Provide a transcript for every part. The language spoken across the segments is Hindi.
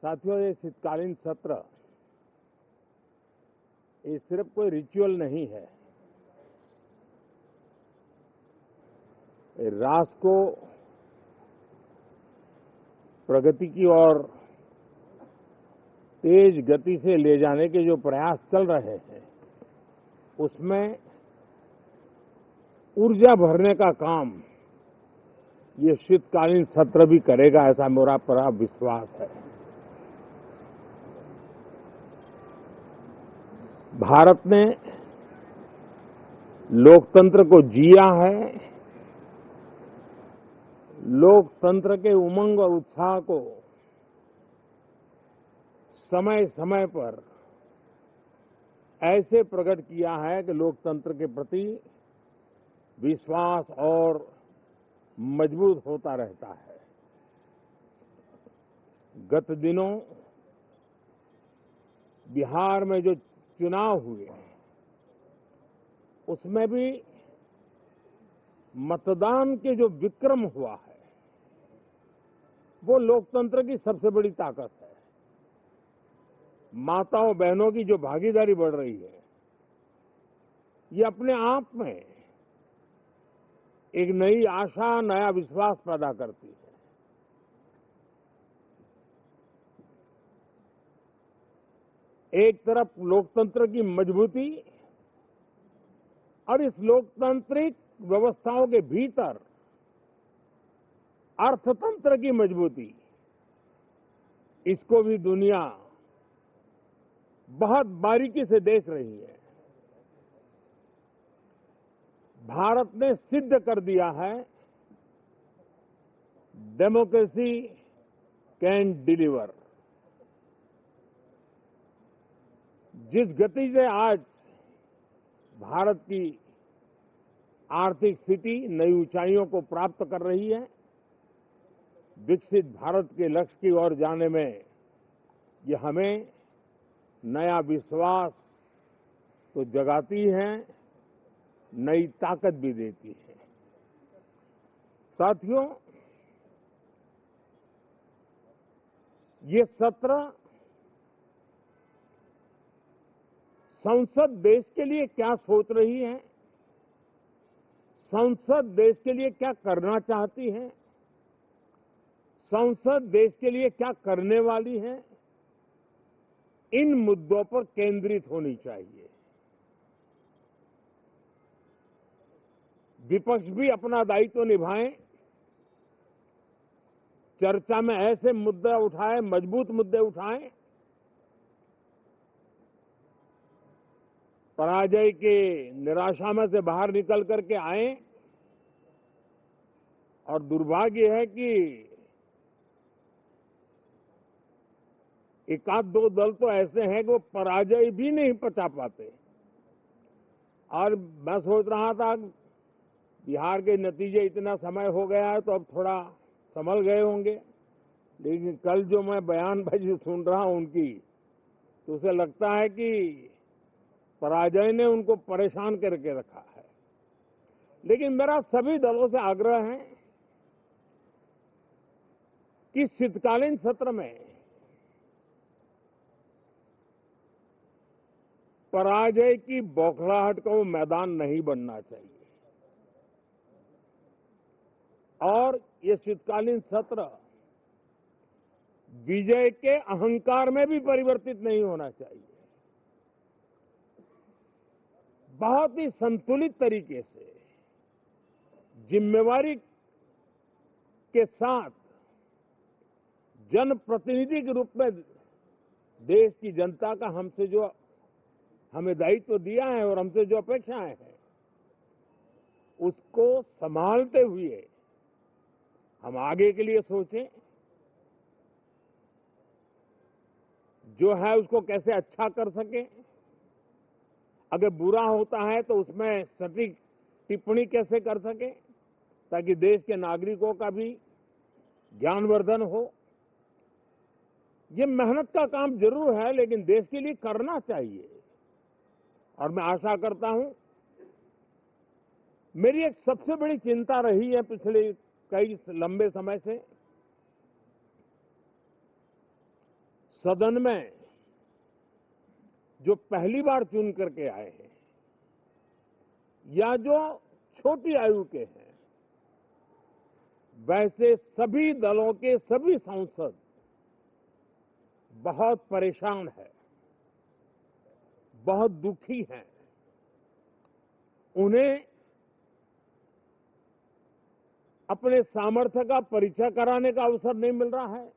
साथियों, ये शीतकालीन सत्र ये सिर्फ कोई रिचुअल नहीं है। राष्ट्र को प्रगति की ओर तेज गति से ले जाने के जो प्रयास चल रहे हैं, उसमें ऊर्जा भरने का काम ये शीतकालीन सत्र भी करेगा, ऐसा मेरा पूरा विश्वास है। भारत ने लोकतंत्र को जिया है, लोकतंत्र के उमंग और उत्साह को समय समय पर ऐसे प्रकट किया है कि लोकतंत्र के प्रति विश्वास और मजबूत होता रहता है। गत दिनों बिहार में जो चुनाव हुए, उसमें भी मतदान के जो विक्रम हुआ है, वो लोकतंत्र की सबसे बड़ी ताकत है। माताओं बहनों की जो भागीदारी बढ़ रही है, ये अपने आप में एक नई आशा, नया विश्वास पैदा करती है। एक तरफ लोकतंत्र की मजबूती और इस लोकतांत्रिक व्यवस्थाओं के भीतर अर्थतंत्र की मजबूती, इसको भी दुनिया बहुत बारीकी से देख रही है। भारत ने सिद्ध कर दिया है, डेमोक्रेसी कैन डिलीवर। जिस गति से आज भारत की आर्थिक स्थिति नई ऊंचाइयों को प्राप्त कर रही है, विकसित भारत के लक्ष्य की ओर जाने में ये हमें नया विश्वास तो जगाती है, नई ताकत भी देती है। साथियों, ये सत्र संसद देश के लिए क्या सोच रही है, संसद देश के लिए क्या करना चाहती है, संसद देश के लिए क्या करने वाली है, इन मुद्दों पर केंद्रित होनी चाहिए। विपक्ष भी अपना दायित्व निभाएं, चर्चा में ऐसे मुद्दे उठाएं, मजबूत मुद्दे उठाएं, पराजय के निराशा में से बाहर निकल करके आए। और दुर्भाग्य है कि एक आध दो दल तो ऐसे हैं कि वो पराजय भी नहीं पचा पाते। और मैं सोच रहा था बिहार के नतीजे इतना समय हो गया है तो अब थोड़ा संभल गए होंगे, लेकिन कल जो मैं बयानबाजी सुन रहा हूं उनकी, तो उसे लगता है कि पराजय ने उनको परेशान करके रखा है। लेकिन मेरा सभी दलों से आग्रह है कि शीतकालीन सत्र में पराजय की बौखलाहट का वो मैदान नहीं बनना चाहिए। और ये शीतकालीन सत्र विजय के अहंकार में भी परिवर्तित नहीं होना चाहिए। बहुत ही संतुलित तरीके से, जिम्मेवारी के साथ, जनप्रतिनिधि के रूप में देश की जनता का हमसे जो हमें दायित्व दिया है और हमसे जो अपेक्षाएं हैं, उसको संभालते हुए हम आगे के लिए सोचें। जो है उसको कैसे अच्छा कर सकें, अगर बुरा होता है तो उसमें सटीक टिप्पणी कैसे कर सकें, ताकि देश के नागरिकों का भी ज्ञानवर्धन हो। ये मेहनत का काम जरूर है, लेकिन देश के लिए करना चाहिए। और मैं आशा करता हूं, मेरी एक सबसे बड़ी चिंता रही है पिछले कई लंबे समय से, सदन में जो पहली बार चुन करके आए हैं या जो छोटी आयु के हैं, वैसे सभी दलों के सभी सांसद बहुत परेशान हैं, बहुत दुखी हैं। उन्हें अपने सामर्थ्य का परिचय कराने का अवसर नहीं मिल रहा है,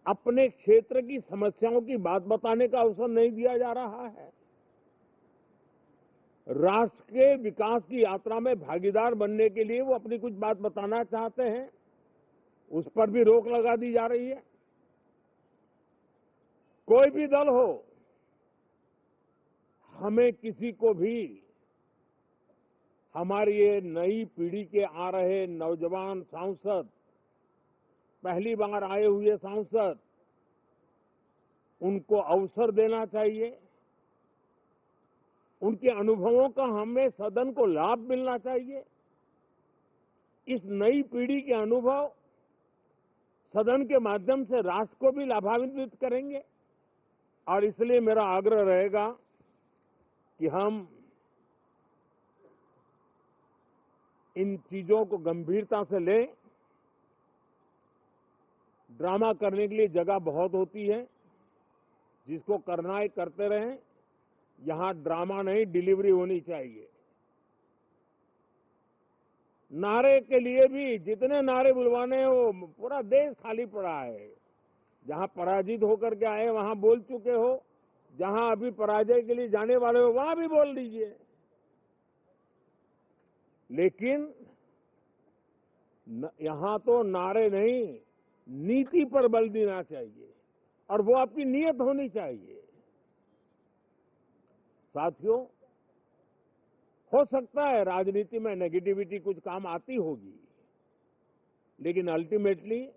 अपने क्षेत्र की समस्याओं की बात बताने का अवसर नहीं दिया जा रहा है। राष्ट्र के विकास की यात्रा में भागीदार बनने के लिए वो अपनी कुछ बात बताना चाहते हैं, उस पर भी रोक लगा दी जा रही है। कोई भी दल हो, हमें किसी को भी हमारी ये नई पीढ़ी के आ रहे नौजवान सांसद, पहली बार आए हुए सांसद, उनको अवसर देना चाहिए। उनके अनुभवों का हमें सदन को लाभ मिलना चाहिए। इस नई पीढ़ी के अनुभव सदन के माध्यम से राष्ट्र को भी लाभान्वित करेंगे और इसलिए मेरा आग्रह रहेगा कि हम इन चीजों को गंभीरता से लें। ड्रामा करने के लिए जगह बहुत होती है, जिसको करना है करते रहें। यहां ड्रामा नहीं, डिलीवरी होनी चाहिए। नारे के लिए भी जितने नारे बुलवाने हैं, वो पूरा देश खाली पड़ा है। जहां पराजित होकर के आए वहां बोल चुके हो, जहां अभी पराजय के लिए जाने वाले हो वहां भी बोल दीजिए, लेकिन यहां तो नारे नहीं, नीति पर बल देना चाहिए और वो आपकी नीयत होनी चाहिए। साथियों, हो सकता है राजनीति में नेगेटिविटी कुछ काम आती होगी, लेकिन अल्टीमेटली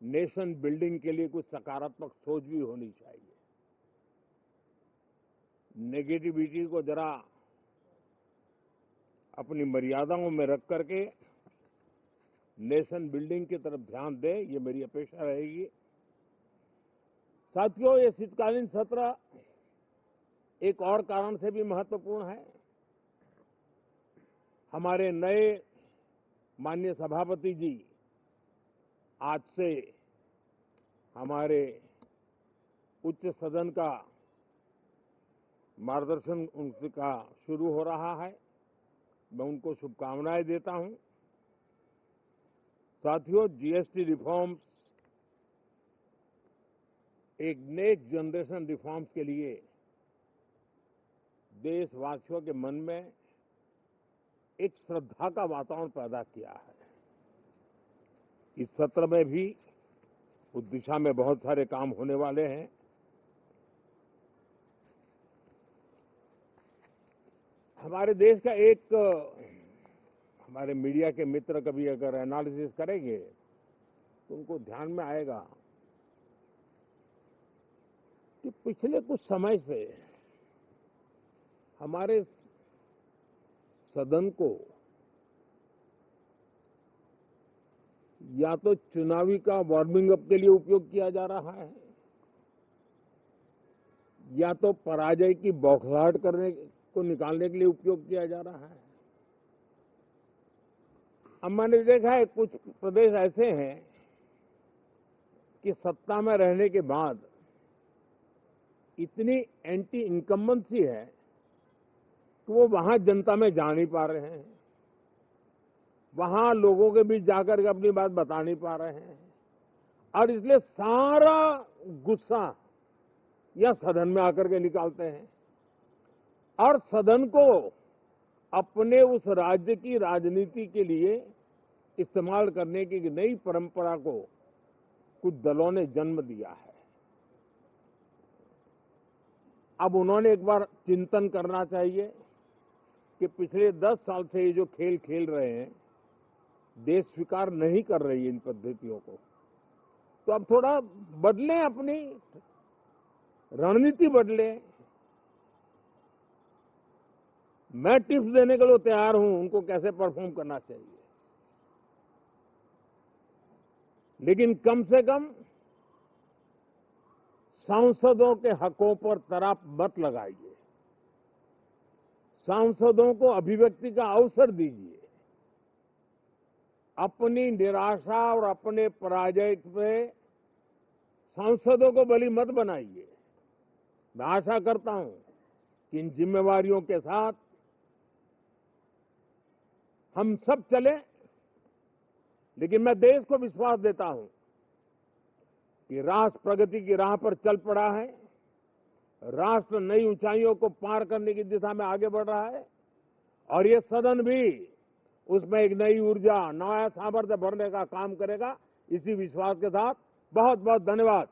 नेशन बिल्डिंग के लिए कुछ सकारात्मक सोच भी होनी चाहिए। नेगेटिविटी को जरा अपनी मर्यादाओं में रख करके नेशन बिल्डिंग की तरफ ध्यान दें, ये मेरी अपेक्षा रहेगी। साथियों, ये शीतकालीन सत्र एक और कारण से भी महत्वपूर्ण है। हमारे नए माननीय सभापति जी आज से हमारे उच्च सदन का मार्गदर्शन उनका शुरू हो रहा है। मैं उनको शुभकामनाएं देता हूं। साथियों, जीएसटी रिफॉर्म्स एक नेक्स्ट जनरेशन रिफॉर्म्स के लिए देशवासियों के मन में एक श्रद्धा का वातावरण पैदा किया है। इस सत्र में भी उस दिशा में बहुत सारे काम होने वाले हैं। हमारे देश का एक, हमारे मीडिया के मित्र कभी अगर एनालिसिस करेंगे तो उनको ध्यान में आएगा कि पिछले कुछ समय से हमारे सदन को या तो चुनावी का वार्मिंग अप के लिए उपयोग किया जा रहा है, या तो पराजय की बौखलाहट करने को निकालने के लिए उपयोग किया जा रहा है। अब मैंने देखा है कुछ प्रदेश ऐसे हैं कि सत्ता में रहने के बाद इतनी एंटी इनकम्बेंसी है कि वो वहां जनता में जा नहीं पा रहे हैं, वहां लोगों के बीच जाकर के अपनी बात बता नहीं पा रहे हैं, और इसलिए सारा गुस्सा या सदन में आकर के निकालते हैं और सदन को अपने उस राज्य की राजनीति के लिए इस्तेमाल करने की नई परंपरा को कुछ दलों ने जन्म दिया है। अब उन्होंने एक बार चिंतन करना चाहिए कि पिछले 10 साल से ये जो खेल खेल रहे हैं, देश स्वीकार नहीं कर रही है इन पद्धतियों को, तो अब थोड़ा बदलें, अपनी रणनीति बदलें। मैं टिप्स देने के लिए तैयार हूं उनको कैसे परफॉर्म करना चाहिए। लेकिन कम से कम सांसदों के हकों पर तराप मत लगाइए। सांसदों को अभिव्यक्ति का अवसर दीजिए। अपनी निराशा और अपने पराजय पे सांसदों को बलि मत बनाइए। मैं आशा करता हूं कि इन जिम्मेवारियों के साथ हम सब चलें, लेकिन मैं देश को विश्वास देता हूं कि राष्ट्र प्रगति की राह पर चल पड़ा है। राष्ट्र नई ऊंचाइयों को पार करने की दिशा में आगे बढ़ रहा है और ये सदन भी उसमें एक नई ऊर्जा, नया सामर्थ्य भरने का काम करेगा। इसी विश्वास के साथ बहुत बहुत धन्यवाद।